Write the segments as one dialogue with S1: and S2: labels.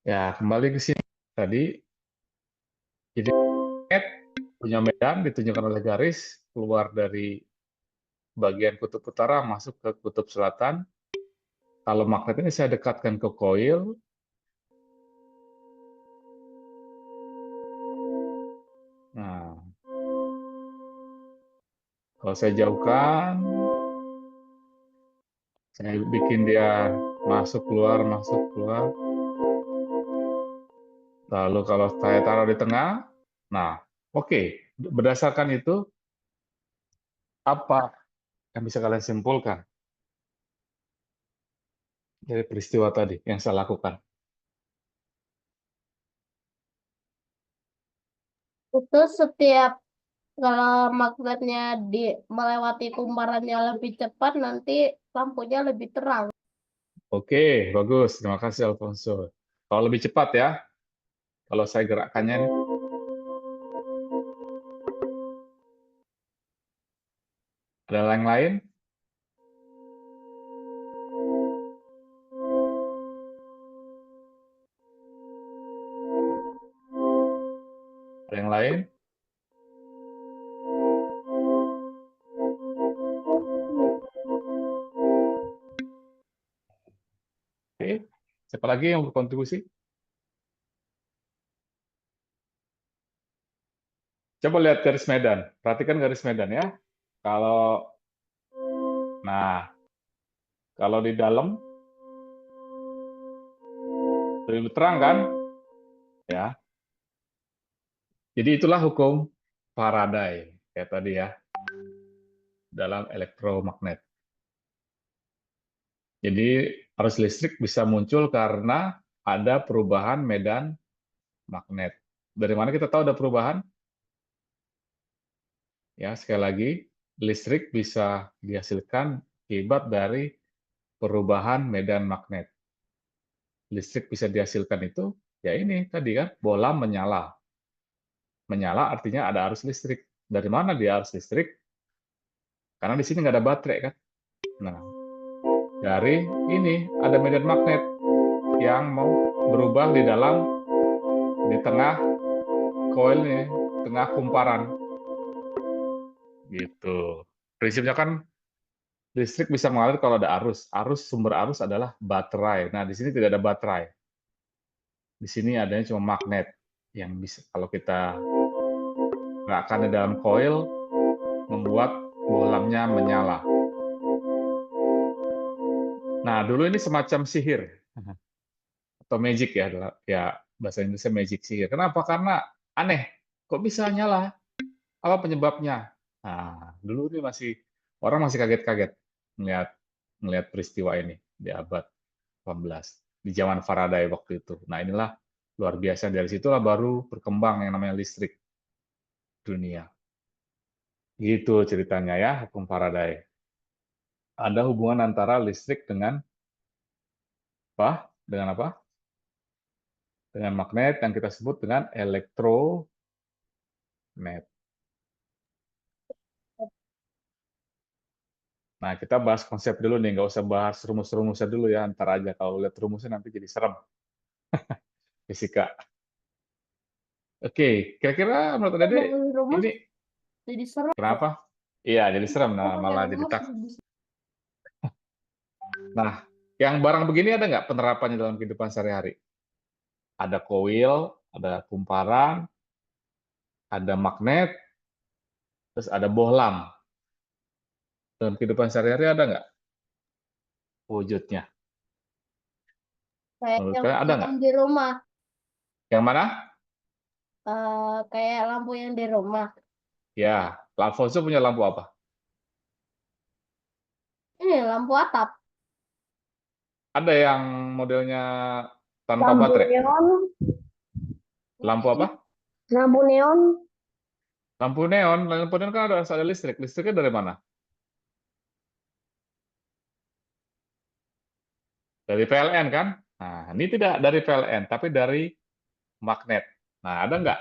S1: Ya, kembali ke sini tadi. Jadi magnet punya medan ditunjukkan oleh garis keluar dari bagian kutub utara masuk ke kutub selatan. Kalau magnet ini saya dekatkan ke koil, nah kalau saya jauhkan, saya bikin dia masuk keluar masuk keluar. Lalu kalau saya taruh di tengah, nah oke, berdasarkan itu apa yang bisa kalian simpulkan dari peristiwa tadi yang saya lakukan?
S2: Itu setiap kalau magnetnya melewati kumparannya lebih cepat, nanti lampunya lebih terang.
S1: Oke, bagus. Terima kasih Alfonso. Kalau lebih cepat ya, kalau saya gerakannya nih. Ada yang lain? Ada yang lain? Oke. Siapa lagi yang berkontribusi? Coba lihat garis medan. Perhatikan garis medan ya. Kalau nah, kalau di dalam lebih terang kan? Ya. Jadi itulah hukum Faraday kayak tadi ya dalam elektromagnet. Jadi arus listrik bisa muncul karena ada perubahan medan magnet. Dari mana kita tahu ada perubahan? Ya, sekali lagi, listrik bisa dihasilkan akibat dari perubahan medan magnet. Listrik bisa dihasilkan itu, ya ini tadi kan, bola menyala. Menyala artinya ada arus listrik. Dari mana dia arus listrik? Karena di sini nggak ada baterai kan. Nah, dari ini ada medan magnet yang mau berubah di tengah koil ini, tengah kumparan. Gitu. Prinsipnya kan listrik bisa mengalir kalau ada arus. Sumber arus adalah baterai. Nah, di sini tidak ada baterai. Di sini adanya cuma magnet yang bisa kalau kita gerakan di dalam koil membuat bolamnya menyala. Nah, dulu ini semacam sihir atau magic ya, ya bahasa Indonesia magic sihir. Kenapa? Karena aneh, kok bisa nyala? Apa penyebabnya? Nah, dulu ini orang masih kaget-kaget melihat melihat peristiwa ini di abad 18 di zaman Faraday waktu itu. Nah, inilah luar biasa, dari situlah baru berkembang yang namanya listrik dunia. Gitu ceritanya ya, hukum Faraday. Ada hubungan antara listrik dengan apa? Dengan apa? Dengan magnet yang kita sebut dengan elektronet. Nah, kita bahas konsep dulu nih, nggak usah bahas rumus-rumusnya dulu ya, ntar aja. Kalau lihat rumusnya nanti jadi serem, fisika. Oke, kira-kira menurut Dede,
S2: Ngomongin rumus
S1: ini
S2: jadi serem.
S1: kenapa? Iya, jadi serem, nah,
S2: Ngomongin
S1: malah jadi
S2: rumus
S1: tak.
S2: jadi
S1: Nah, yang barang begini ada nggak penerapannya dalam kehidupan sehari-hari? Ada koil, ada kumparan, ada magnet, terus ada bohlam. Dalam kehidupan sehari-hari ada nggak wujudnya?
S2: kayak
S1: Menurut
S2: yang
S1: kalian ada nggak?
S2: di rumah.
S1: Yang mana?
S2: Kayak lampu yang di rumah.
S1: Ya, Alfonso punya lampu apa?
S2: Ini lampu atap.
S1: Ada yang modelnya tanpa
S2: Lampu
S1: baterai.
S2: neon.
S1: Lampu apa?
S2: Lampu neon.
S1: Lampu neon. Lampu neon kan ada listrik. Listriknya dari mana? Dari PLN kan? Nah, ini tidak dari PLN, tapi dari magnet. Nah, ada nggak?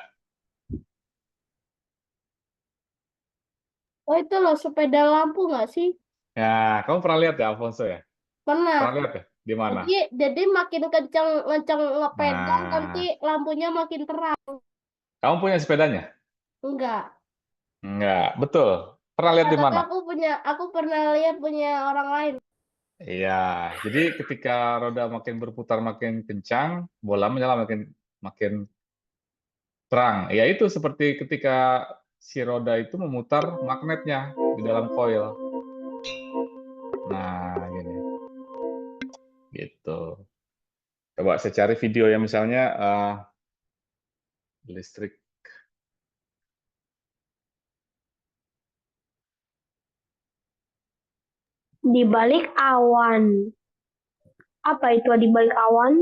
S2: Oh, itu loh sepeda lampu nggak sih?
S1: Ya, kamu pernah lihat ya, Alfonso ya?
S2: Pernah.
S1: Pernah lihat ya? Di mana?
S2: Jadi makin kencang ngepedal
S1: Nah,
S2: nanti lampunya makin terang.
S1: kamu punya sepedanya?
S2: Enggak.
S1: Enggak, betul. Pernah lihat
S2: Nah,
S1: di
S2: tapi
S1: mana?
S2: aku pernah lihat punya orang lain.
S1: Iya, jadi ketika roda makin berputar makin kencang, bola menyala makin makin terang. Ya itu seperti ketika si roda itu memutar magnetnya di dalam koil. Nah, gini, gitu. Coba saya cari video yang misalnya listrik.
S2: Di balik awan. Apa itu di balik awan?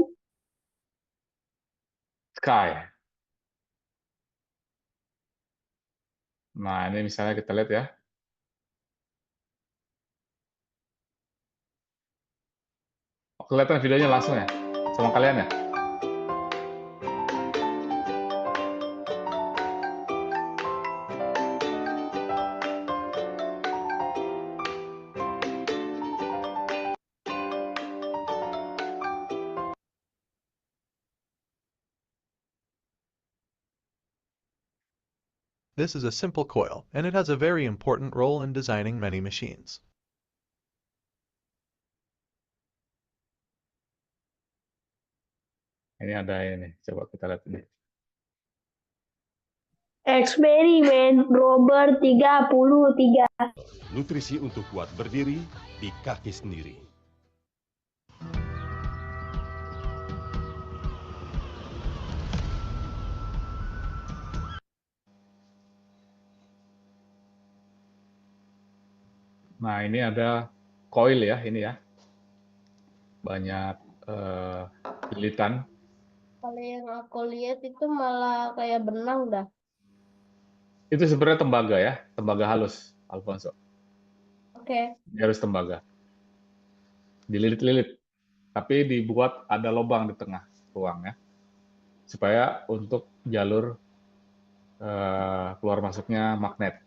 S1: Sky. Nah, ini misalnya kita lihat ya. Oh, kelihatan videonya langsung ya? Sama kalian ya?
S3: This is a simple coil, and it has a very important role in designing many machines.
S1: Ini ada ini, coba kita lihat ini.
S2: Eksperimen Robert 33.
S4: Nutrisi untuk kuat berdiri di kaki sendiri.
S1: Nah, ini ada coil ya, ini ya. Banyak lilitan.
S2: Kalau yang aku lihat itu malah kayak benang dah.
S1: Itu sebenarnya tembaga ya, tembaga halus, Alfonso.
S2: Oke.
S1: Ini harus tembaga. Dililit-lilit, tapi dibuat ada lubang di tengah ruang ya, supaya untuk jalur keluar masuknya magnet.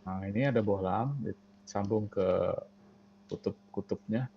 S1: Nah, ini ada bohlam disambung ke kutub-kutubnya.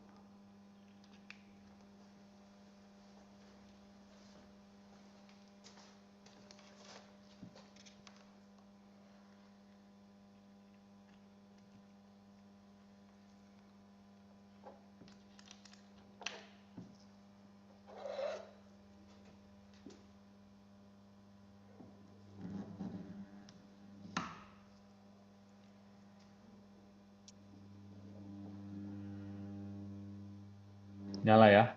S1: Nyala ya.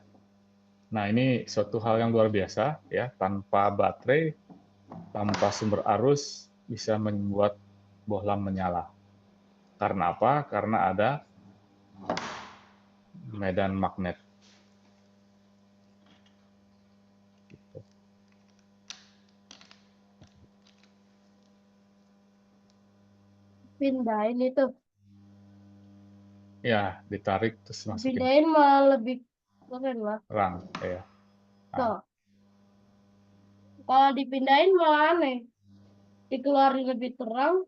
S1: Nah, ini suatu hal yang luar biasa ya, tanpa baterai, tanpa sumber arus bisa membuat bohlam menyala. Karena apa? Karena ada medan magnet.
S2: Pindahin itu.
S1: Ya, ditarik terus masukin
S2: Pindahin malah lebih keren lah.
S1: rang ya. Nah,
S2: Tuh. Kalau dipindahin malah aneh. Dikeluarin lebih terang,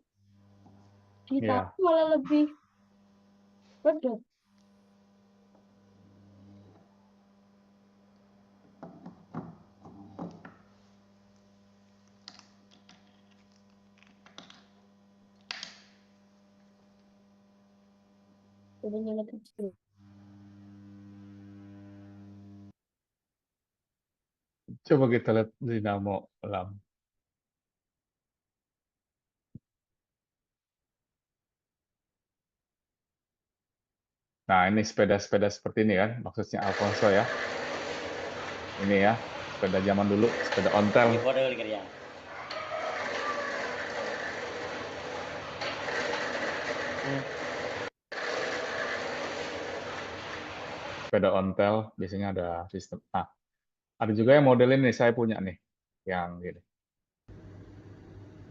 S1: ya.
S2: ditarik malah lebih redup. Jadinya kecil.
S1: Coba kita lihat dinamo lam. Nah, ini sepeda-sepeda seperti ini kan, maksudnya Alfonso ya. Ini ya, sepeda zaman dulu, sepeda ontel. Sepeda ontel biasanya ada sistem. Nah, ada juga yang model ini saya punya nih, yang gini.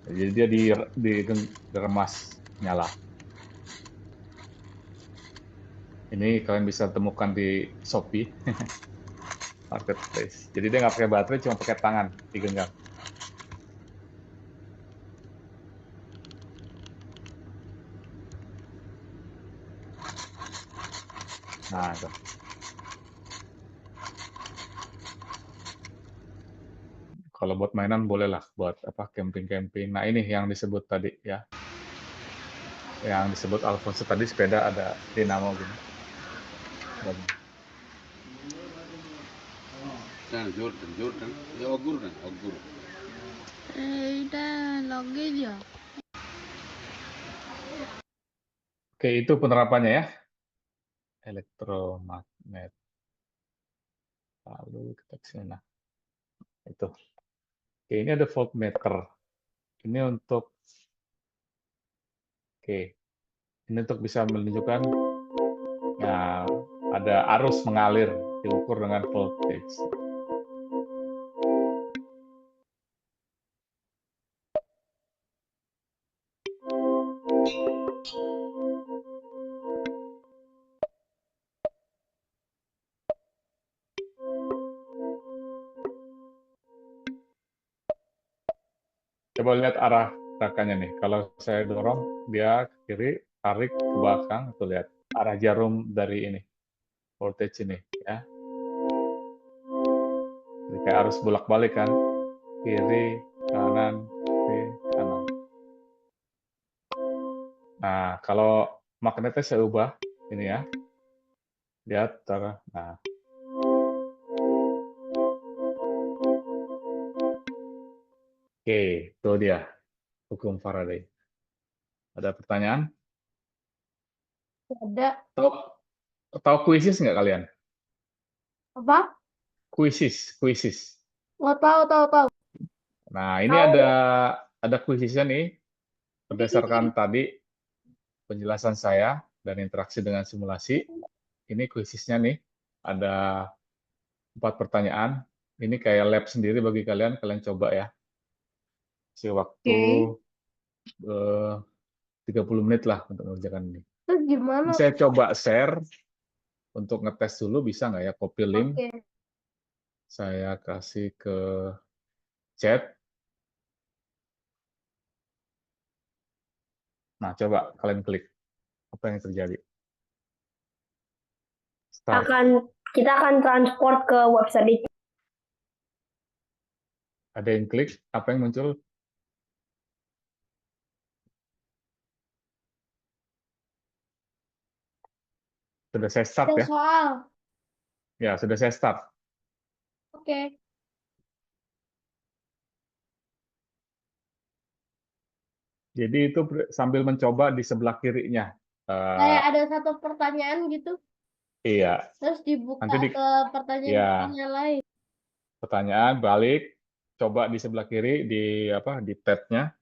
S1: Jadi dia diremas nyala. Ini kalian bisa temukan di Shopee. marketplace. Jadi dia nggak pakai baterai, cuma pakai tangan digenggam. Nah, itu. Kalau buat mainan bolehlah, buat apa camping-camping. Nah, ini yang disebut tadi ya. Yang disebut Alfonso tadi sepeda ada dinamo gini.
S5: Jordan. Ya ogur kan, ogur.
S2: এটা লগে যা
S1: Oke, itu penerapannya ya. Elektromagnet. Lalu kita ke sini. Nah, itu. Oke, ini ada voltmeter. Ini untuk ini untuk bisa menunjukkan ya, ada arus mengalir diukur dengan voltage. Coba lihat arah gerakannya nih. Kalau saya dorong, dia ke kiri, tarik ke belakang, tuh lihat arah jarum dari ini, voltage ini, ya. Jadi kayak arus bolak-balik kan, kiri, kanan, kiri, kanan. Nah, kalau magnetnya saya ubah, ini ya, lihat arah. Nah, oke, itu dia hukum Faraday. Ada pertanyaan?
S2: ada
S1: Tahu kuisis nggak kalian?
S2: apa
S1: Kuisis.
S2: nggak tahu
S1: Nah, ini
S2: Tahu.
S1: ada kuisisnya nih, berdasarkan tadi penjelasan saya dan interaksi dengan simulasi. Ini kuisisnya nih, ada 4 pertanyaan. Ini kayak lab sendiri bagi kalian coba ya. Kasih waktu 30 menit lah untuk mengerjakan ini.
S2: terus gimana
S1: Ini saya coba share untuk ngetes dulu, bisa nggak ya, copy link.
S2: oke
S1: Saya kasih ke chat. Nah, coba kalian klik. Apa yang terjadi? Start.
S2: kita akan transport ke website itu.
S1: Ada yang klik, apa yang muncul? Sudah saya start ya?
S2: soal
S1: Ya, sudah saya start.
S2: oke
S1: Jadi itu sambil mencoba di sebelah kirinya.
S2: kayak ada satu pertanyaan gitu
S1: Iya,
S2: terus dibuka
S1: nanti
S2: ke pertanyaan lain
S1: pertanyaan balik, coba di sebelah kiri di tab-nya.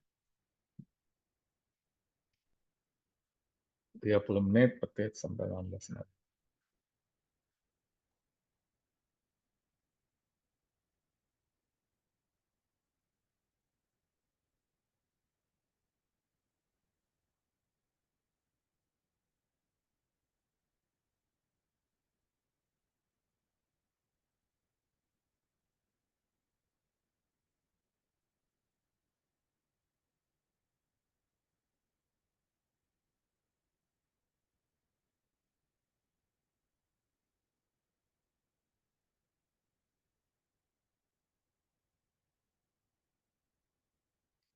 S1: 30 menit, sampai 15 menit.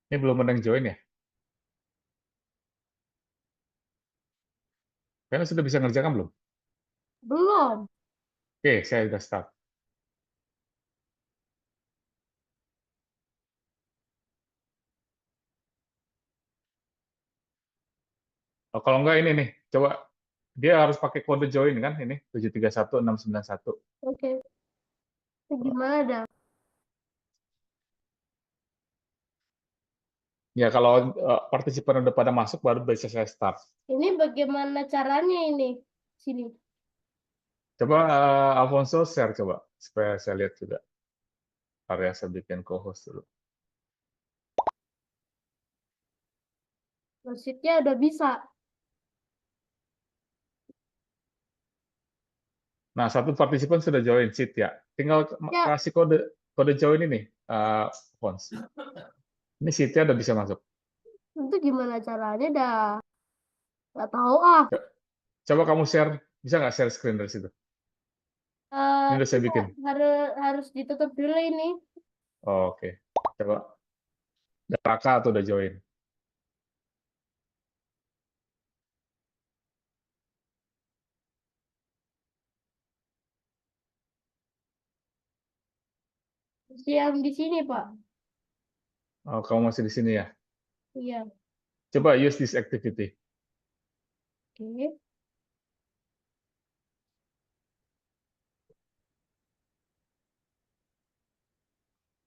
S1: Ini belum ada yang join ya? Kalian sudah bisa ngerjakan belum?
S2: belum
S1: Oke, saya sudah start. Oh, kalau enggak ini nih, coba dia harus pakai kode join kan ini 731691.
S2: oke itu gimana dah
S1: Ya kalau partisipan udah pada masuk baru bisa saya start.
S2: ini bagaimana caranya ini sini
S1: Coba Alfonso share coba supaya saya lihat juga. Area saya bikin co-host dulu.
S2: Maksudnya udah bisa
S1: Nah, satu partisipan sudah join seat ya. tinggal
S2: Ya.
S1: kasih kode join ini, Fons. Ini Siti udah bisa masuk.
S2: Itu gimana caranya dah? Nggak tahu ah.
S1: Coba kamu share, bisa nggak share screen dari situ? Ini udah saya bikin.
S2: Harus ditutup dulu ini.
S1: Oh, oke. Coba. Udah Raka atau udah join?
S2: Yang di sini, Pak.
S1: Oh, kamu masih di sini ya?
S2: Iya.
S1: Coba use this activity.
S2: Oke.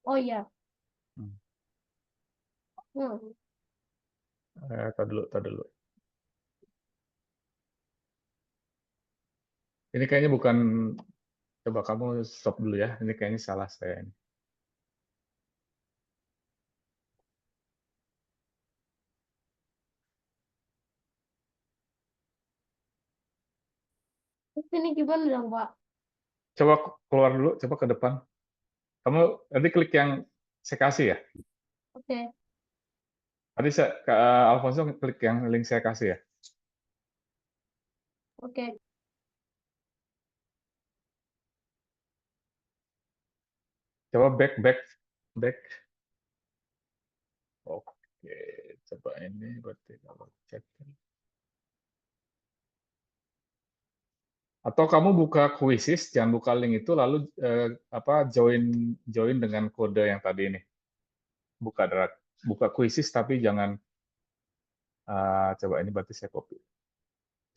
S2: Oh iya.
S1: Hmm.
S2: Hmm.
S1: Tar dulu. Ini kayaknya bukan, coba kamu stop dulu ya. Ini kayaknya salah saya ini.
S2: Terus ini gimana dong, Pak?
S1: Coba keluar dulu, coba ke depan. Kamu nanti klik yang saya kasih ya.
S2: Oke.
S1: Tadi Alfonso klik yang link saya kasih ya.
S2: Oke.
S1: Coba back. Oke, coba ini berarti kalau cek. Atau kamu buka Quizzes, jangan buka link itu, lalu join dengan kode yang tadi ini. Buka Quizzes tapi jangan, coba ini berarti saya copy.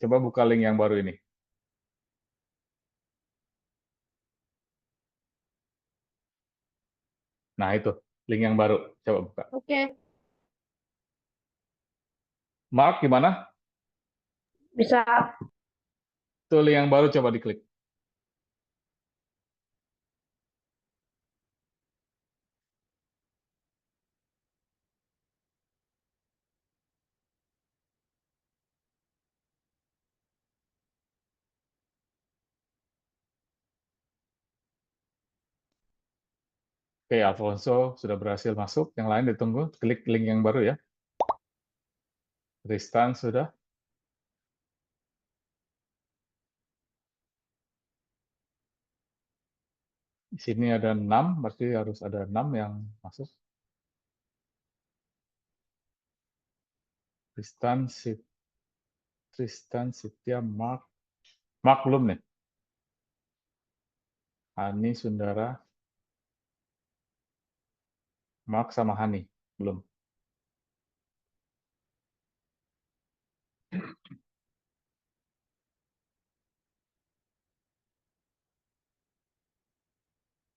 S1: Coba buka link yang baru ini. Nah itu, link yang baru. Coba buka.
S2: Oke.
S1: Mark gimana?
S2: Bisa.
S1: Itu link yang baru, coba diklik. Oke, Alfonso sudah berhasil masuk. Yang lain ditunggu. Klik link yang baru ya. Tristan sudah. Di sini ada 6, berarti harus ada 6 yang masuk. Tristan, Sitya, Mark. Mark belum nih. Hani, Sundara. Mark sama Hani, belum.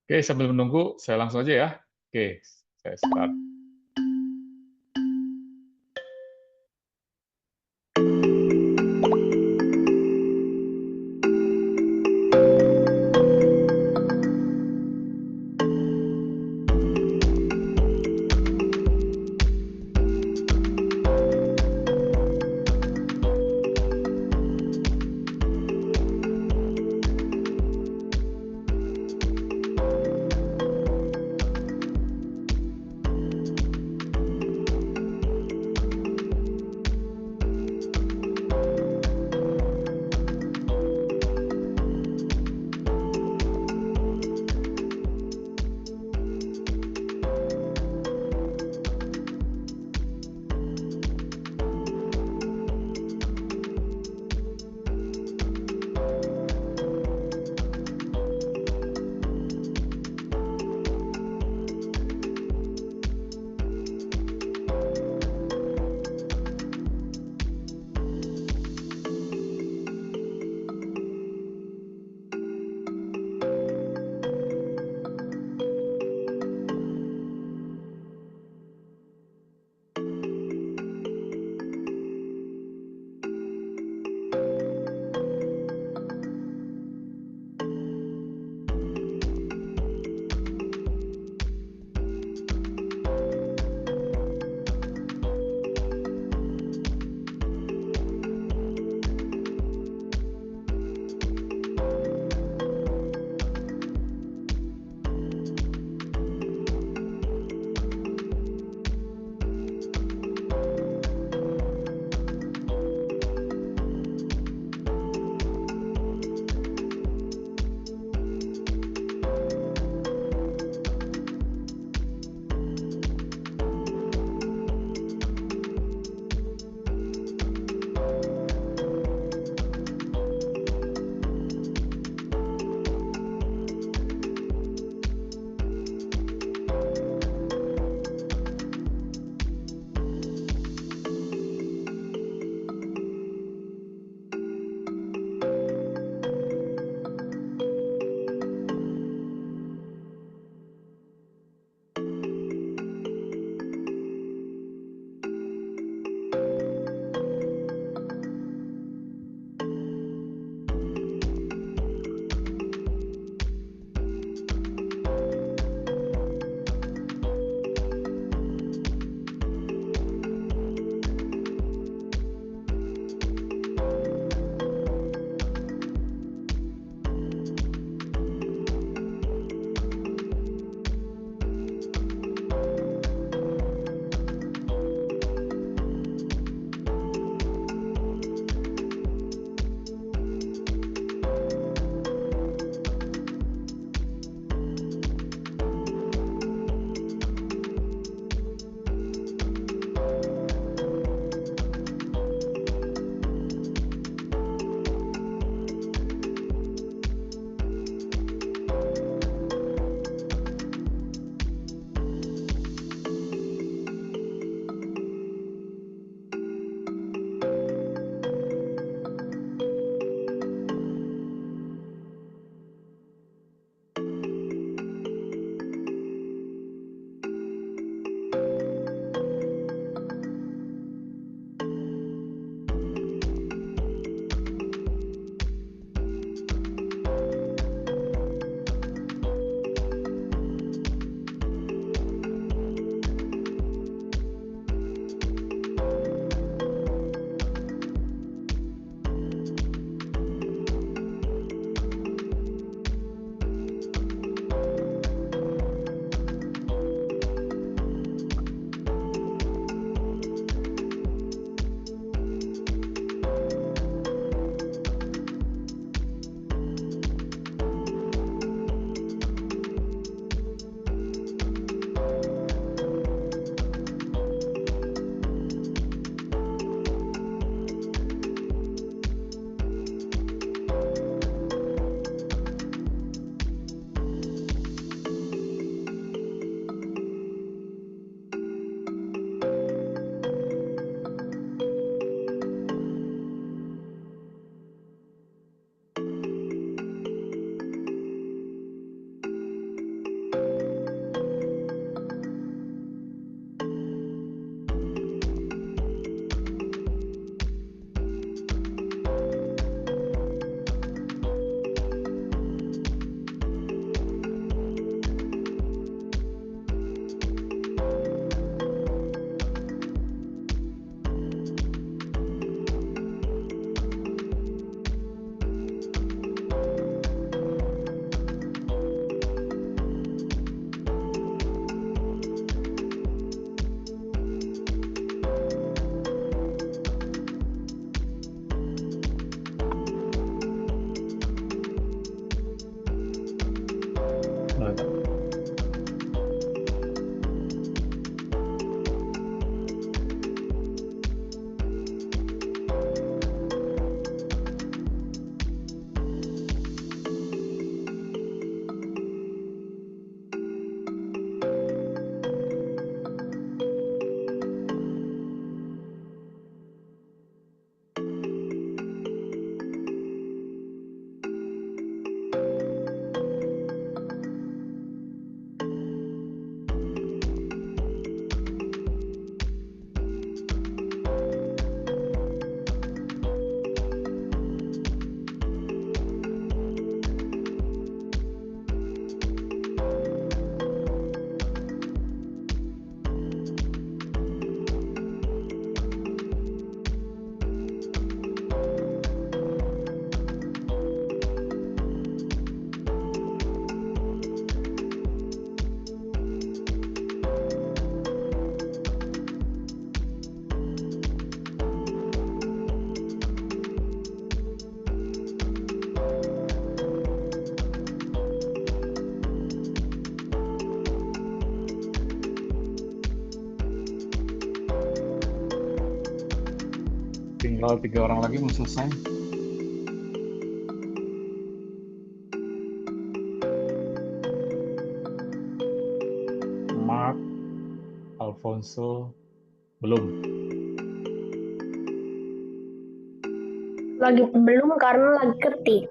S1: Oke, sambil menunggu, saya langsung aja ya. Oke, saya start. Tinggal 3 orang lagi mau selesai. Mark, Alfonso, belum.
S2: Lagi belum karena lagi ketik.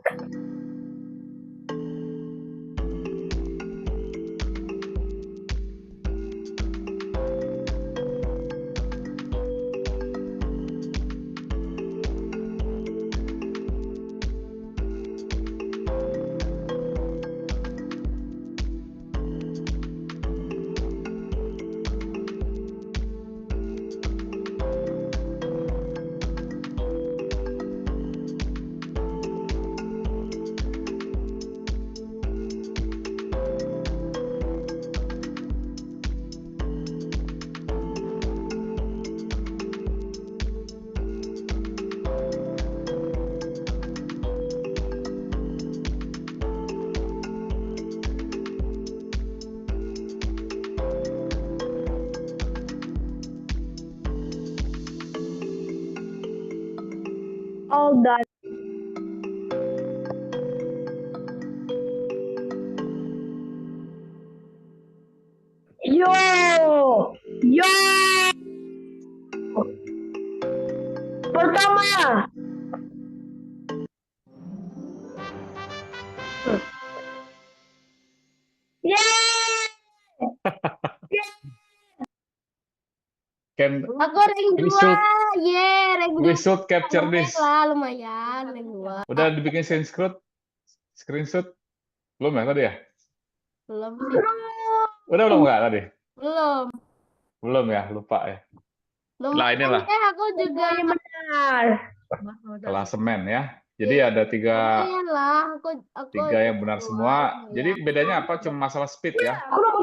S2: All done. Yo, yo. Pertama. Yeay.
S1: Can
S2: Aku rank
S1: we
S2: 2.
S1: should
S2: Rank
S1: we
S2: 2.
S1: should capture
S2: Lumayan
S1: this.
S2: lah, lumayan. Rank 2.
S1: Udah dibikin screenshot? Belum ya tadi ya?
S2: Belum sih.
S1: Udah belum nggak tadi?
S2: Belum.
S1: Belum ya, lupa ya.
S2: Lumayan
S1: Lah inilah
S2: aku juga benar.
S1: klasemen ya. Jadi ada
S2: Lumayan lah, aku
S1: tiga yang benar semua. Jadi bedanya apa? Cuma masalah speed ya.
S2: Aku nomor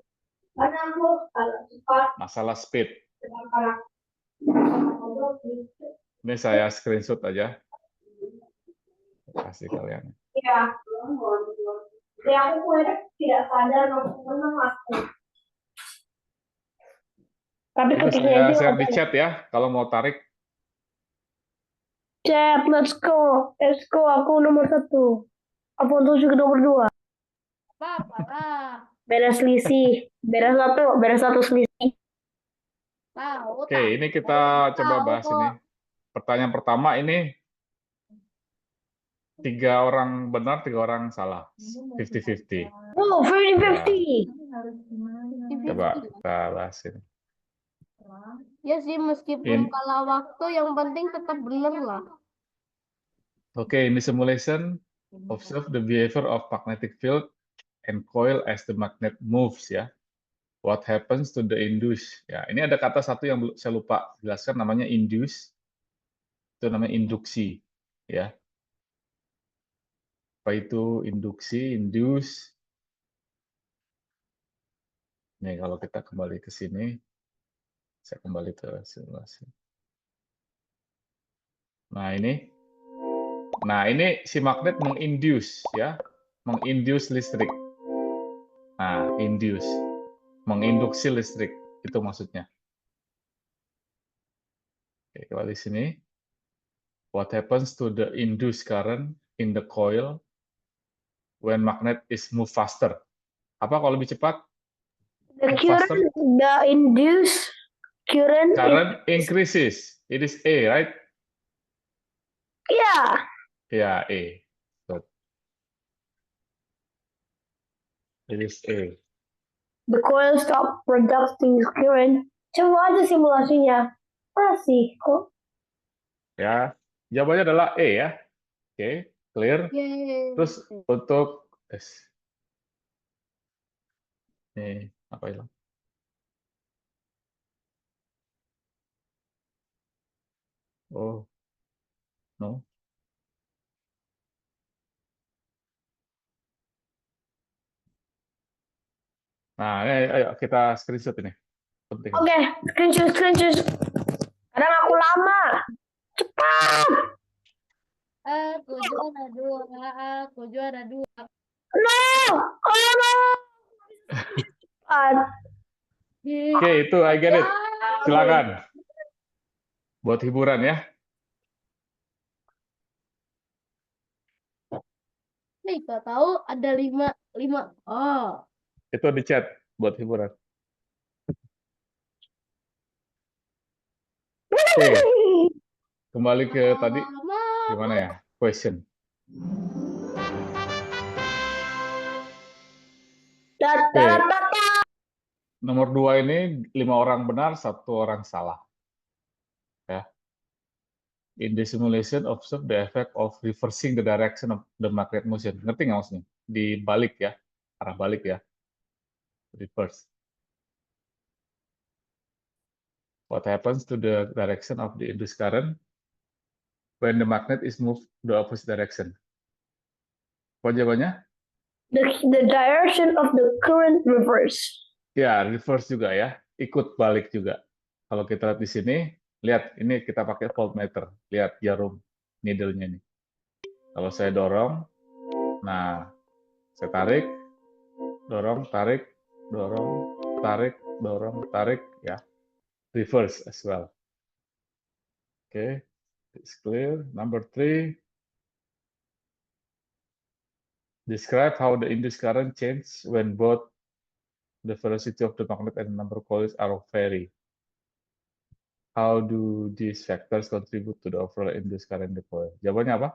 S2: 1. Karena aku cepat
S1: Masalah speed.
S2: dengan
S1: Ini saya screenshot aja. Kasih kalian.
S2: ya. Ya aku tidak sadar nomor menang aku. Tapi
S1: Itu
S2: ketiknya
S1: saya
S2: aja
S1: share di
S2: ada.
S1: chat ya. Kalau mau tarik.
S2: Chat, let's go. Let's go, aku nomor 1. Alfonso juga nomor 2. Apa lah. Beda selisih. Beda satu selisih.
S1: Oke, ini kita coba bahas ini. Pertanyaan pertama ini 3 orang benar, 3 orang salah. 50-50.
S2: Oh, 50-50.
S1: Coba kita bahas ini.
S2: Ya sih, meskipun kalah waktu, yang penting tetap benar lah.
S1: Oke, in the simulation, observe the behavior of magnetic field and coil as the magnet moves ya. What happens to the induce? Ya, ini ada kata satu yang saya lupa jelaskan, namanya induce. Itu namanya induksi ya. Apa itu induksi, induce? Nih kalau kita kembali ke sini, saya kembali ke simulasi. Nah ini si magnet menginduce ya, menginduce listrik. Nah, induce, menginduksi listrik itu maksudnya. Oke, kalau di sini, what happens to the induced current in the coil when magnet is move faster? Apa kalau lebih cepat?
S2: The
S1: Faster.
S2: current, the induced current
S1: Current increases. It is A, right?
S2: yeah.
S1: Yeah, A. Good. It is A.
S2: The coil stop producing current. Coba aja simulasinya. Masih kok.
S1: Ya, jawabannya adalah E ya. Oke, clear. Terus untuk ini apa itu? Oh, no. Nah, ayo kita screenshot ini. Penting.
S2: Oke, screenshot. Kadang aku lama. Cepat.
S6: Aku juara dua.
S2: No. Oh no. Cepat.
S1: Oke, itu I get it. Silakan. Buat hiburan ya.
S6: Kau tahu ada lima. Oh.
S1: Itu di chat buat hiburan. Oke, kembali ke tadi. Gimana ya? Question. Oke. Nomor 2 ini 5 orang benar, 1 orang salah. Ya. In the simulation, observe the effect of reversing the direction of the magnet motion. Ngerti nggak maksudnya? Dibalik ya, arah balik ya. Reverse. What happens to the direction of the induced current when the magnet is moved the opposite direction? Apa jawabannya?
S2: The direction of the current reverse.
S1: Ya, reverse juga ya. Ikut balik juga. Kalau kita lihat di sini, lihat ini kita pakai voltmeter. Lihat jarum needle-nya nih. Kalau saya dorong, nah saya tarik, dorong, tarik, dorong, tarik, dorong, tarik, ya. Reverse as well. Okay, it's clear. Number 3. Describe how the induced current change when both the velocity of the magnet and number of coils are vary. How do these factors contribute to the overall induced current in the coil? Jawabannya apa?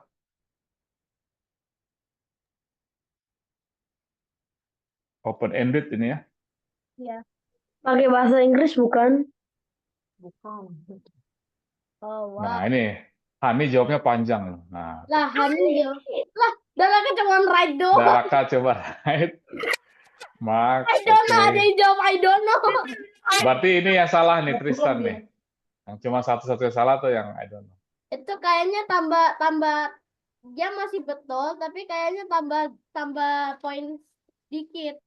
S1: Open-ended ini ya.
S6: Ya.
S2: Pakai bahasa Inggris bukan?
S6: Bukan. Oh,
S1: Nah,
S6: wow.
S1: ini Hani jawabnya panjang loh. Nah,
S6: Lah, Hani ya. Lah, Dalaka cuma right doang.
S1: Daraka coba right. Mark,
S6: I don't know,
S1: oke.
S6: ada yang jawab I don't know.
S1: Berarti ini yang salah nih Tristan nih. Yang cuma satu-satunya salah tuh yang I don't know.
S6: Itu kayaknya tambah dia masih betul, tapi kayaknya tambah poin sedikit.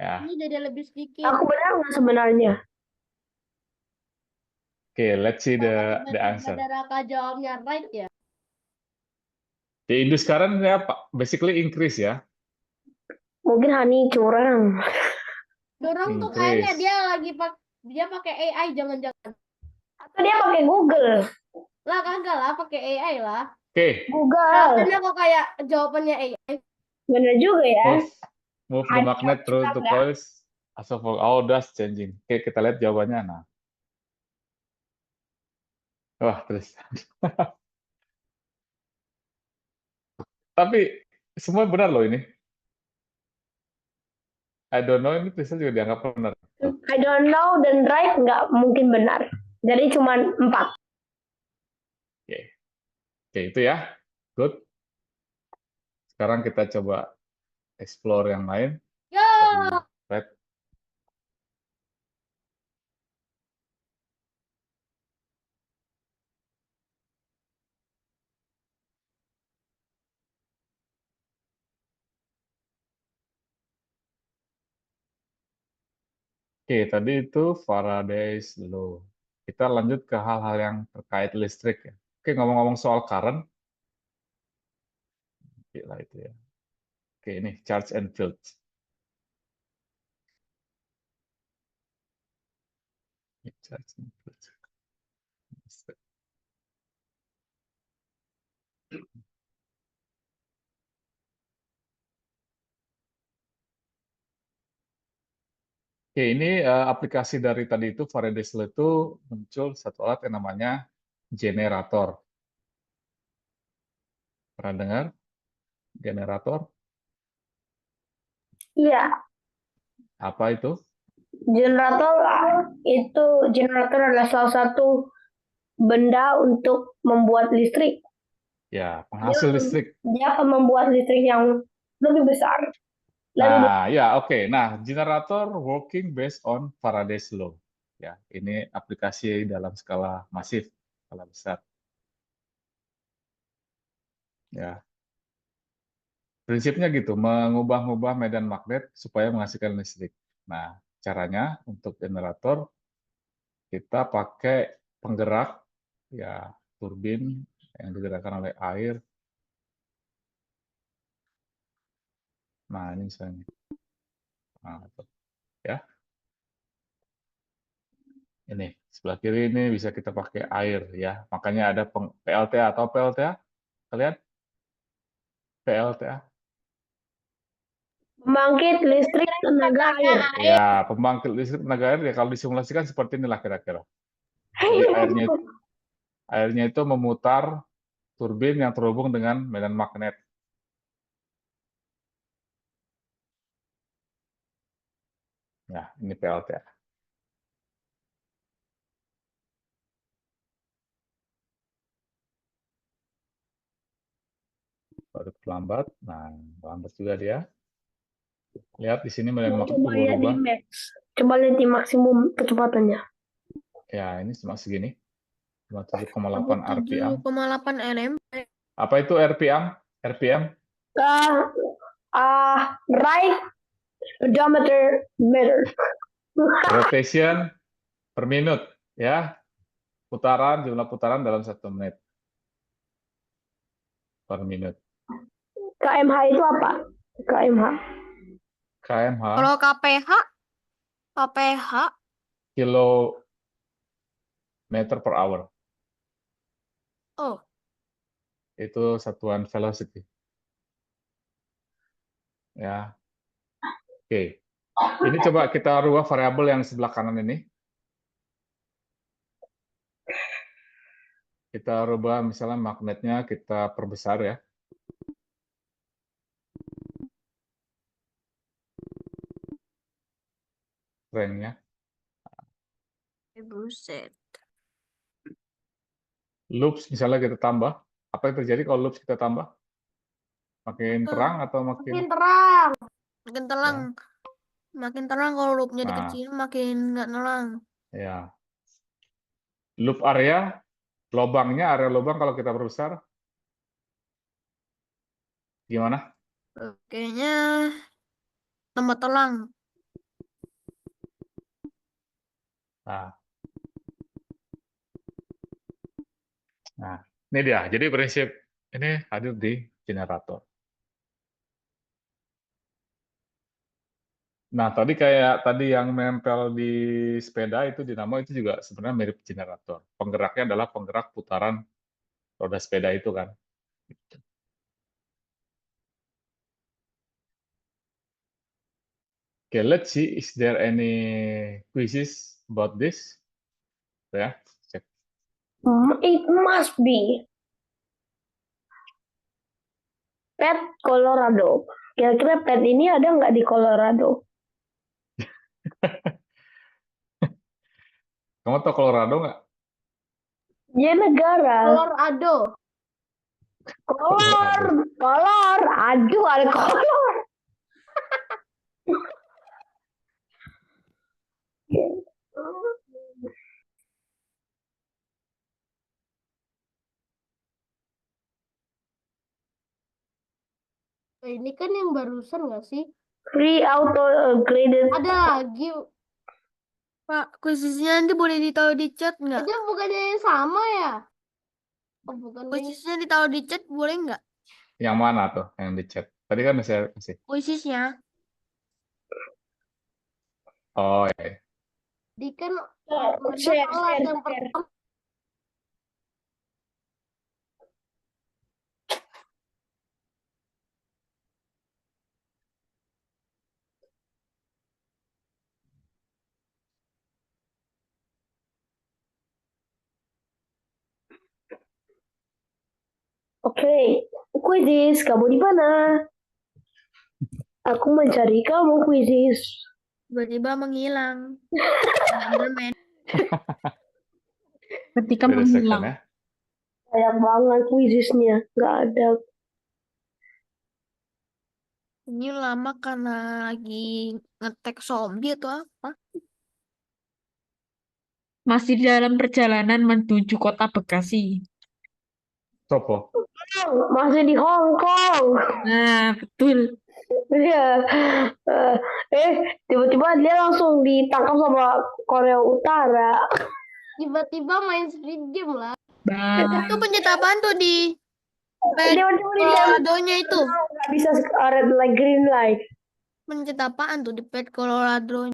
S1: Ya.
S6: Ini jadi lebih sedikit.
S2: Aku benar nggak sebenarnya?
S1: Oke, let's see the answer.
S6: Daraka jawabnya right ya.
S1: The induced current ya basically increase ya.
S2: Mungkin Hani curang.
S6: Dorong tuh kayaknya dia pakai AI jangan-jangan.
S2: Atau dia pakai Google.
S6: Lah kagak lah, pakai AI lah.
S1: Oke,
S2: Google.
S6: Katanya kok kayak jawabannya AI.
S2: Benar juga ya.
S1: move the magnet through the coils as of all dust changing. Oke, kita lihat jawabannya. Nah, wah Tristan. Tapi semua benar loh ini. I don't know ini Tristan juga dianggap benar.
S2: I don't know dan right nggak mungkin benar. Jadi cuma 4.
S1: Oke, itu ya. Good. Sekarang kita coba explore yang lain.
S6: Yo,
S1: Right. Oke, tadi itu Faraday's Law. Kita lanjut ke hal-hal yang terkait listrik ya. Oke, ngomong-ngomong soal current. Gila itu ya. Oke, ini charge and field. Charge and field. Oke, ini aplikasi dari tadi itu Faraday's Law itu muncul satu alat yang namanya generator. Pernah dengar generator?
S2: Iya.
S1: Apa itu?
S2: Generator adalah salah satu benda untuk membuat listrik.
S1: Ya, penghasil listrik.
S2: Dia akan membuat listrik yang lebih besar.
S1: Nah, ya oke. Nah, generator working based on Faraday's Law. Ya, ini aplikasi dalam skala masif, skala besar. Ya. Prinsipnya gitu, mengubah-ubah medan magnet supaya menghasilkan listrik. Nah, caranya untuk generator kita pakai penggerak ya turbin yang digerakkan oleh air. Nah, ini misalnya. Nah, ya. Ini sebelah kiri ini bisa kita pakai air ya. Makanya ada PLTA atau PLTA. Kalian? PLTA.
S2: Pembangkit listrik tenaga air.
S1: Ya, pembangkit listrik tenaga air ya kalau disimulasikan seperti inilah kira-kira. Jadi airnya itu memutar turbin yang terhubung dengan medan magnet. Nah, ini PLTA. Baru terlambat. Nah, lambat juga dia. Lihat di sini medan magnet
S2: Coba lihat di
S1: berubah.
S2: max. Coba lihat di maksimum kecepatannya.
S1: Ya, ini cuma segini. Cuma 7,8 RPM.
S6: 7,8 rm.
S1: Apa itu RPM? RPM?
S2: Right pedometer meter.
S1: Rotation per minute, ya. Putaran, jumlah putaran dalam 1 menit. Per minute.
S2: KMH itu apa? KMH.
S1: KMH,
S6: Kalau KPH
S1: kilometer per hour.
S6: oh
S1: Itu satuan velocity. Ya. Oke. Ini coba kita rubah variabel yang sebelah kanan ini. Kita rubah misalnya magnetnya kita perbesar ya. Strength-nya.
S6: buset.
S1: Loops misalnya kita tambah. Apa yang terjadi kalau loops kita tambah? Makin terang atau
S6: Makin
S1: makin...
S6: terang. Makin terang.
S1: Ya.
S6: Makin terang kalau loopnya
S1: Nah.
S6: dikecilin makin nggak terang.
S1: Ya. Loop area, lubangnya, area lubang kalau kita perbesar, gimana?
S6: Kayaknya tambah terang.
S1: Nah, ini dia. Jadi prinsip ini hadir di generator. Nah, tadi kayak tadi yang nempel di sepeda itu dinamo itu juga sebenarnya mirip generator. Penggeraknya adalah penggerak putaran roda sepeda itu kan. Okay, let's see, is there any quizzes about this? Ya, cek.
S2: It must be. Pet Colorado. Kira-kira pet ini ada nggak di Colorado?
S1: Kamu tahu Colorado nggak?
S2: Dia negara.
S6: Colorado.
S2: Kolor. Aduh, ada kolor.
S6: Ini kan yang barusan nggak sih?
S2: Free auto graded.
S6: Ada give. Pak, kuisisnya nanti boleh ditaruh di chat nggak? Itu bukannya yang sama ya? Oh, bukan. Kuisisnya ditaruh di chat boleh nggak?
S1: Yang mana tuh yang di chat? Tadi kan saya kasih.
S6: Kuisisnya.
S1: Oh ya.
S6: Di kan
S2: Share.
S6: yang pertama.
S2: Oke, Quizis, kamu di mana? Aku mencari kamu, Quizis.
S6: Tiba-tiba menghilang. Bermain.
S7: Ketika
S1: Beda second
S7: menghilang.
S1: ya.
S2: Banyak banget Quizisnya, nggak ada.
S6: Ini lama karena lagi ngetek zombie atau apa?
S7: Masih dalam perjalanan menuju kota Bekasi.
S1: Topo.
S2: Masih di Hong Kong.
S7: Nah, betul.
S2: Iya. Tiba-tiba dia langsung ditangkap sama Korea Utara.
S6: Tiba-tiba main Squid Game lah.
S7: Bye.
S6: Itu pencet apaan tuh di
S2: Tiba-tiba dia
S6: Colorado-nya itu?
S2: nggak bisa red light, green light.
S6: Pencet apaan tuh di pet Colorado?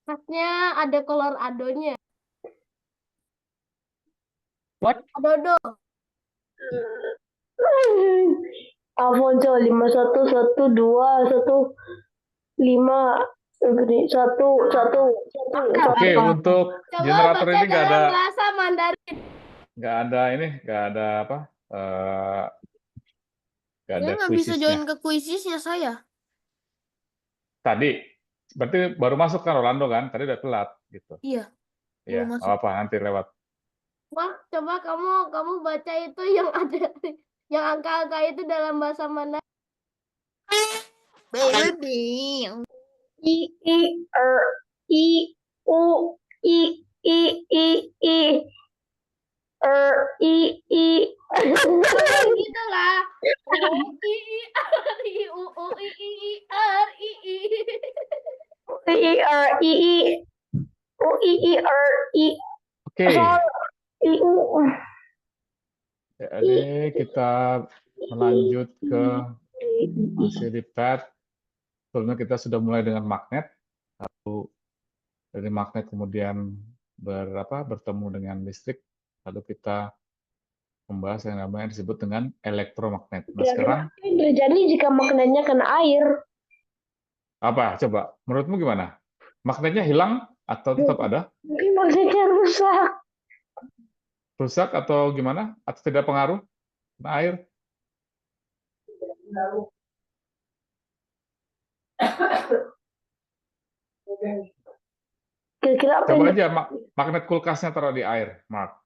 S6: Khasnya ada Colorado-nya.
S7: What?
S6: Dodo.
S2: Alfonso 51 1 2 1 5 1 1 1
S1: Oke, untuk
S6: Coba
S1: generator
S6: baca
S1: ini nggak ada
S6: dalam bahasa Mandarin.
S1: nggak ada ini, nggak ada apa? Nggak
S6: Dia
S1: ada
S6: nggak bisa
S1: kuisisnya.
S6: join ke kuisisnya saya.
S1: Tadi berarti baru masuk kan Rolando kan? Tadi udah telat gitu.
S6: Iya,
S1: Iya,
S6: belum
S1: nggak
S6: masuk.
S1: apa nanti lewat.
S6: Wah, coba kamu baca itu yang ada yang angka-angka itu dalam bahasa Mandarin. Baby.
S2: I R I U I I I I R I I
S6: Gitu lah. U I R I U U I I R I I.
S2: I R I I U I I R I
S1: Oke,
S2: I U.
S1: jadi kita melanjut ke masih di pad. Sebelumnya kita sudah mulai dengan magnet, lalu dari magnet kemudian bertemu dengan listrik, lalu kita membahas yang namanya disebut dengan elektromagnet. Nah sekarang
S2: Kira-kira apa yang terjadi jika magnetnya kena air?
S1: apa? Coba, menurutmu gimana? Magnetnya hilang atau tetap ada?
S2: Mungkin magnetnya rusak.
S1: Rusak atau gimana? Atau tidak pengaruh? Kena air?
S2: Kira-kira apa
S1: Coba
S2: yang
S1: aja magnet kulkasnya taruh di air, Mark.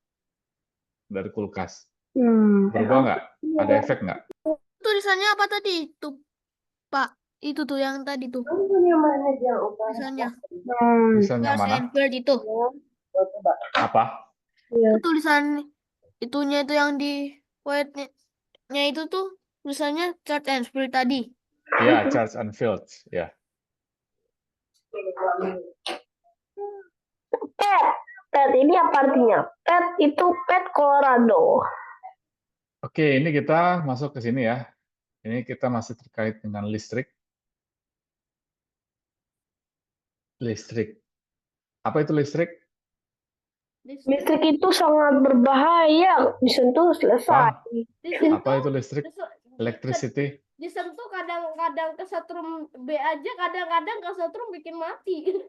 S1: Dari kulkas. Berubah nggak? Ada efek nggak?
S6: Tulisannya apa tadi? Tuh, Pak. Itu tuh yang tadi tuh. Tulisannya.
S1: Tulisannya
S6: Charles
S1: mana?
S6: and Field itu.
S1: Apa?
S6: Itu tulisan itunya itu yang di white-nya itu tuh tulisannya Charles and Field tadi.
S1: Ya, charge and field. Ya.
S2: PET? PET ini apa artinya? PET itu PET Colorado.
S1: Oke, ini kita masuk ke sini ya. Ini kita masih terkait dengan listrik. Listrik. Apa itu listrik?
S2: Listrik itu sangat berbahaya. Disentuh selesai.
S1: Apa itu listrik? Electricity.
S6: Disentuh kadang-kadang kesetrum B aja, kadang-kadang kesetrum bikin mati.
S1: Ini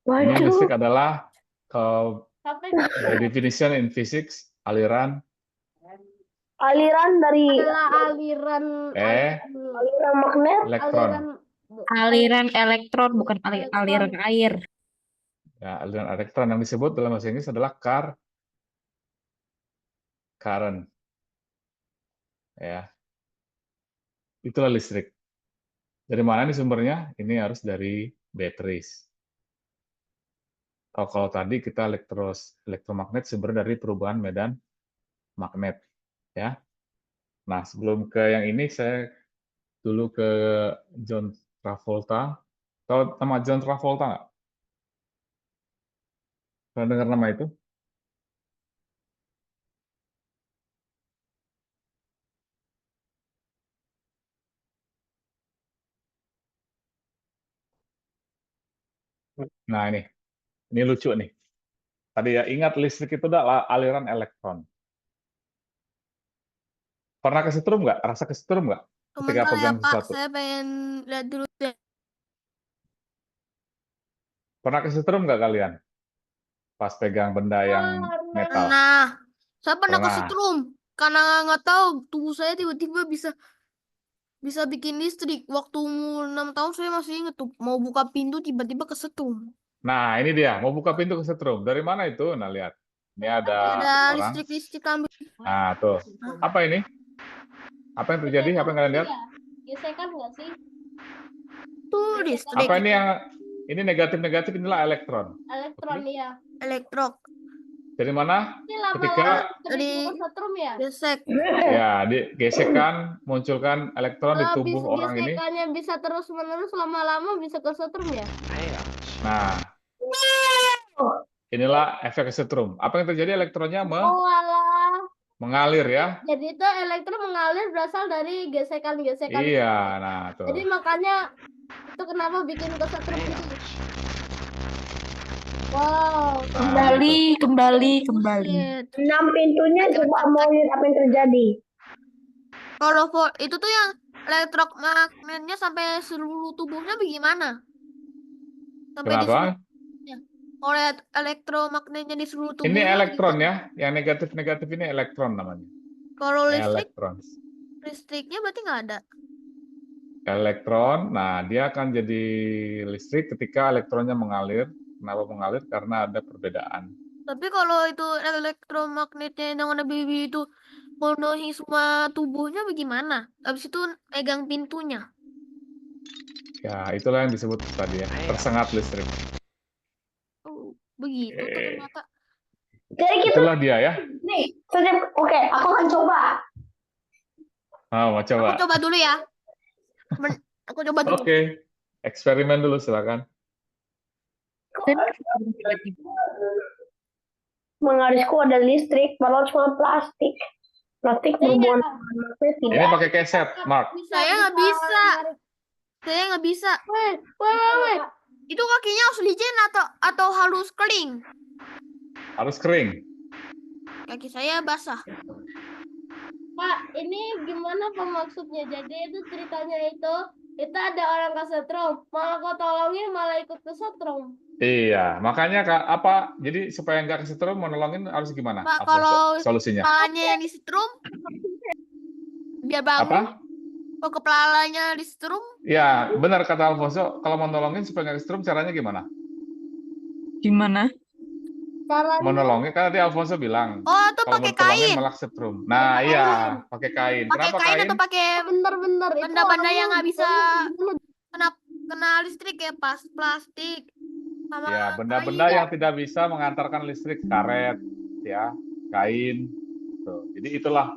S2: Waduh.
S1: listrik adalah
S6: Sampai
S1: by definition in physics, aliran
S2: Aliran dari
S6: adalah aliran
S2: aliran magnet.
S1: elektron.
S7: Aliran elektron, bukan aliran air.
S1: Ya, aliran elektron yang disebut dalam bahasa Inggris adalah current. Ya. Itulah listrik. Dari mana nih sumbernya? Ini harus dari batteries. Kalau tadi kita elektromagnet sumber dari perubahan medan magnet. Ya. Nah, sebelum ke yang ini, saya dulu ke John Travolta. Tahu nama John Travolta nggak? Pernah dengar nama itu? Nah, ini lucu nih. Tadi ya, ingat listrik itu adalah aliran elektron. Pernah kesetrum nggak? Rasa kesetrum nggak? Ketika
S6: Komentar ya
S1: pegang
S6: Pak,
S1: sesuatu.
S6: saya pengen lihat dulu deh.
S1: Pernah kesetrum nggak kalian? Pas pegang benda yang metal.
S6: Nah, saya pernah
S1: Pernah.
S6: kesetrum karena nggak tahu tubuh saya tiba-tiba bisa bikin listrik. Waktu umur 6 tahun saya masih inget tuh mau buka pintu tiba-tiba kesetrum.
S1: Nah, ini dia. Mau buka pintu kesetrum. Dari mana itu? Nah, lihat. Ini ada orang.
S6: Listrik ambil.
S1: Nah, tuh. Apa ini? Apa yang terjadi? Apa yang kalian lihat?
S6: Gesekan nggak sih? Tuh listrik.
S1: Apa ini ini negatif-negatif, inilah elektron.
S6: Elektron ya. Elektrok.
S1: Dari mana? Ketika
S6: Dari kesetrum ya. Gesek.
S1: ya digesekkan, munculkan elektron di tubuh orang ini.
S6: Gesekannya bisa terus-menerus lama-lama bisa kesetrum ya.
S1: Nah, inilah efek kesetrum. Apa yang terjadi? Elektronnya mengalir ya.
S6: Jadi itu elektron mengalir berasal dari gesekan-gesekan.
S1: Iya, nah tuh.
S6: Jadi makanya itu kenapa bikin kesetrum gitu. Wow.
S7: Kembali.
S2: 6 pintunya coba mau lihat apa yang terjadi.
S6: Kalau itu tuh yang elektromagnetnya sampai seluruh tubuhnya bagaimana? Sampai di seluruh
S1: Kenapa?
S6: tubuhnya. Kalau elektromagnetnya di seluruh
S1: Ini
S6: tubuhnya
S1: elektron
S6: bagaimana?
S1: ya, yang negatif-negatif ini elektron namanya.
S6: Kalau
S1: Elektron.
S6: listriknya berarti nggak ada.
S1: Elektron, nah dia akan jadi listrik ketika elektronnya mengalir. Kenapa mengalir? Karena ada perbedaan.
S6: Tapi kalau itu elektromagnetnya yang warna biru itu memenuhi semua tubuhnya bagaimana? Habis itu pegang pintunya.
S1: Ya, itulah yang disebut tadi ya, tersengat listrik.
S6: Oh, begitu
S1: Oke.
S6: ternyata.
S2: Jadi kita
S1: Itulah dia ya.
S2: nih, oke, aku akan coba.
S1: Mau
S6: Aku
S1: coba?
S6: coba dulu ya. Aku coba dulu.
S1: Oke, eksperimen dulu silakan.
S7: Dan tiba-tiba
S2: Menggarisku ada listrik, padahal cuma plastik. Plastik berhubungan dengan magnet
S1: Ini
S2: tidak.
S1: pakai keset, Mark.
S6: Saya nggak bisa. Saya nggak bisa.
S2: Wait.
S6: Itu kakinya harus licin atau halus kering?
S1: Harus kering.
S6: Kaki saya basah.
S8: Pak, ini gimana Pak maksudnya? Jadi itu ceritanya itu ada orang kesetrum, malah kau tolongin malah ikut kesetrum.
S1: Iya, makanya Kak, apa? Jadi supaya nggak kesetrum, mau nolongin harus gimana?
S6: Pak,
S1: Alfonso,
S6: kalau
S1: solusinya?
S6: kepalanya yang disetrum, biar bangun.
S1: Apa?
S6: Kalau kepalanya disetrum,
S1: Ya, benar kata Alfonso. Kalau mau nolongin supaya nggak kesetrum, caranya gimana?
S7: gimana?
S1: Mau nolongin, kan tadi Alfonso bilang,
S6: oh itu
S1: kalau
S6: pakai
S1: mau tolongin
S6: kain.
S1: malah kesetrum. Nah, iya, pakai kain.
S6: Pakai
S1: Kenapa
S6: kain
S1: kain?
S6: atau pakai
S8: Bentar-bentar itu
S6: benda-benda yang nggak bisa
S8: orangnya
S6: kena listrik ya, pas plastik sama
S1: Ya, benda-benda
S6: kain.
S1: yang tidak bisa mengantarkan listrik, karet, ya, kain. Tuh. Jadi itulah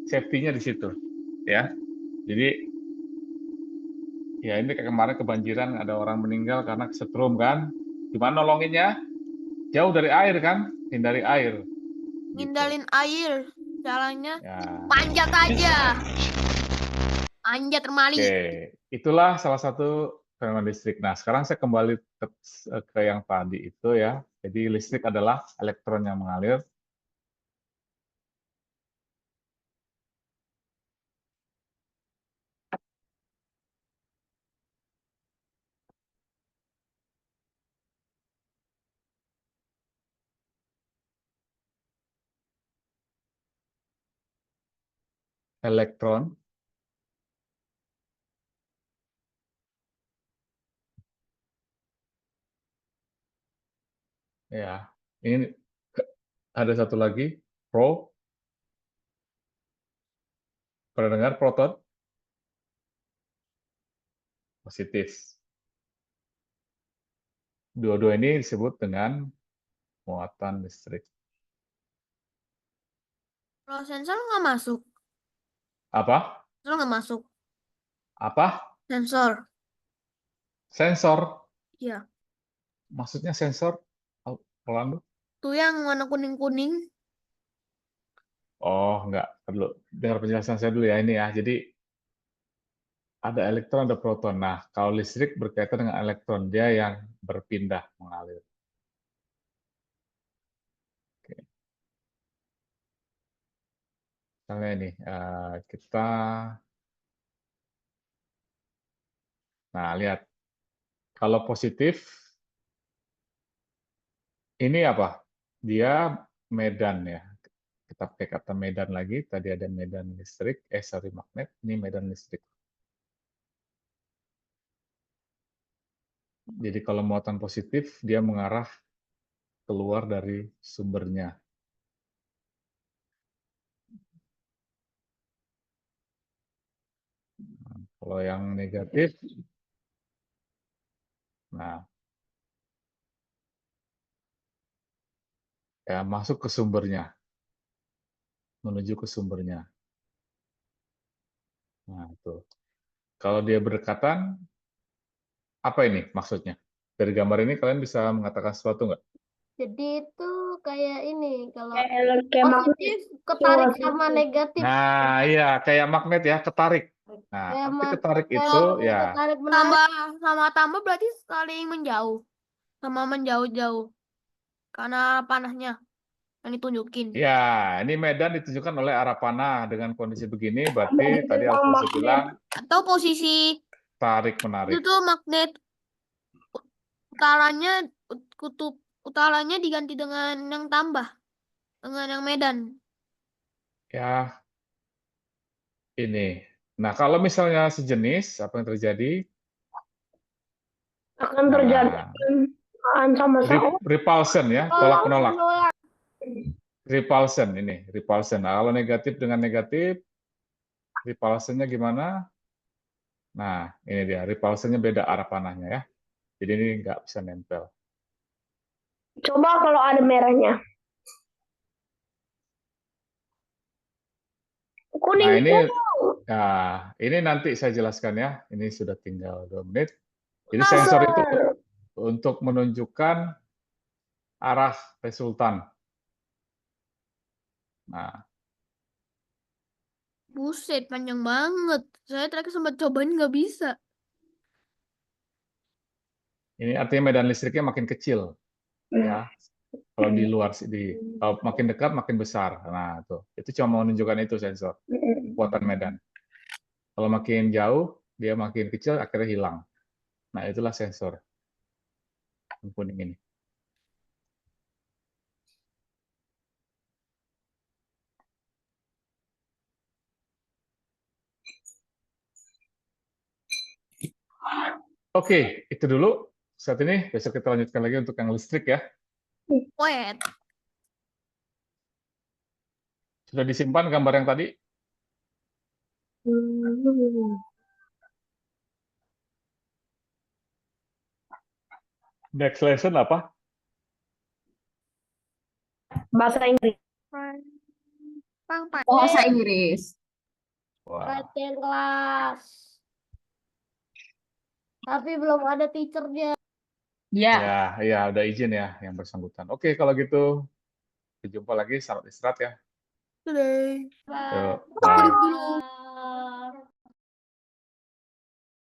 S1: safety-nya di situ, ya. Jadi ya ini kayak kemarin kebanjiran ada orang meninggal karena kesetrum kan. Gimana nolonginnya? Jauh dari air kan, hindari air. Gitu.
S6: Ngindarin air, caranya
S1: Ya.
S6: panjat aja. Panjat termali.
S1: Oke, itulah salah satu fenomena listrik. Nah, sekarang saya kembali ke yang tadi itu ya. Jadi listrik adalah elektron yang mengalir. Elektron ya. Ini ada satu lagi, pernah dengar proton? Positif. Dua-dua ini disebut dengan muatan listrik.
S6: Kalau sensor nggak masuk.
S1: Apa?
S6: Sensor nggak masuk.
S1: Apa?
S6: Sensor.
S1: Sensor.
S6: Iya.
S1: Maksudnya sensor? Orlando?
S6: Tuh yang warna kuning-kuning.
S1: Oh, enggak. Perlu dengar penjelasan saya dulu ya ini ya. Jadi ada elektron, ada proton. Nah, kalau listrik berkaitan dengan elektron, dia yang berpindah mengalir. Oke. Misalnya ini, kita, nah lihat, kalau positif, ini apa? Dia medan ya. Kita pakai kata medan lagi. Tadi ada medan listrik, magnet. Ini medan listrik. Jadi kalau muatan positif, dia mengarah keluar dari sumbernya. Nah, kalau yang negatif, nah, ya masuk ke sumbernya, menuju ke sumbernya. Nah, itu. Kalau dia berdekatan, apa ini maksudnya? Dari gambar ini kalian bisa mengatakan sesuatu nggak?
S8: Jadi itu kayak ini kalau
S2: Kayak magnet.
S8: positif ketarik sama negatif.
S1: Nah, iya, kayak magnet ya, ketarik. Nah,
S8: Kayak
S1: arti
S8: ma-
S1: ketarik
S8: kayak
S1: itu ya,
S8: ketarik menarik.
S6: Tambah berarti saling menjauh. Sama menjauh-jauh. Karena panahnya. yang ditunjukin.
S1: Ya, ini medan ditunjukkan oleh arah panah dengan kondisi begini, berarti
S2: Magnet
S1: tadi
S2: tentang
S1: Alfonso
S2: magnet.
S1: bilang
S6: Atau posisi
S1: tarik
S6: itu
S1: menarik.
S6: tuh magnet utaranya kutub utaranya diganti dengan yang tambah dengan yang medan.
S1: Ya, ini. Nah, kalau misalnya sejenis, apa yang terjadi?
S2: Akan terjadi
S1: Nah,
S2: sama sama.
S1: repulsion ya, tolak menolak. Repulsion ini, repulsion. Nah, kalau negatif dengan negatif, repulsionnya gimana? Nah, ini dia, repulsionnya beda arah panahnya ya. Jadi ini nggak bisa nempel.
S2: Coba kalau ada merahnya. Kuning.
S1: Nah, ini nanti saya jelaskan ya. Ini sudah tinggal 2 menit. Jadi sensor itu untuk menunjukkan arah resultan. Nah,
S6: Buset, panjang banget. Saya terakhir sempat cobain nggak bisa.
S1: ini artinya medan listriknya makin kecil, ya. Kalau di luar kalau makin dekat makin besar. Nah, tuh. Itu cuma menunjukkan itu sensor kekuatan medan. Kalau makin jauh, dia makin kecil, akhirnya hilang. Nah, itulah sensor yang kuning ini. Oke, itu dulu saat ini. Besok kita lanjutkan lagi untuk yang listrik ya.
S6: Wet.
S1: Sudah disimpan gambar yang tadi? Next lesson apa?
S2: Bahasa Inggris.
S7: Bahasa Inggris.
S1: Wah,
S8: Latihan kelas. Tapi belum ada teachernya.
S7: Ya.
S1: ya udah izin ya yang bersangkutan. Oke, kalau gitu berjumpa lagi. Selamat istirahat ya.
S6: Today.
S1: Yuk,
S6: Aku
S1: bye.
S6: dulu.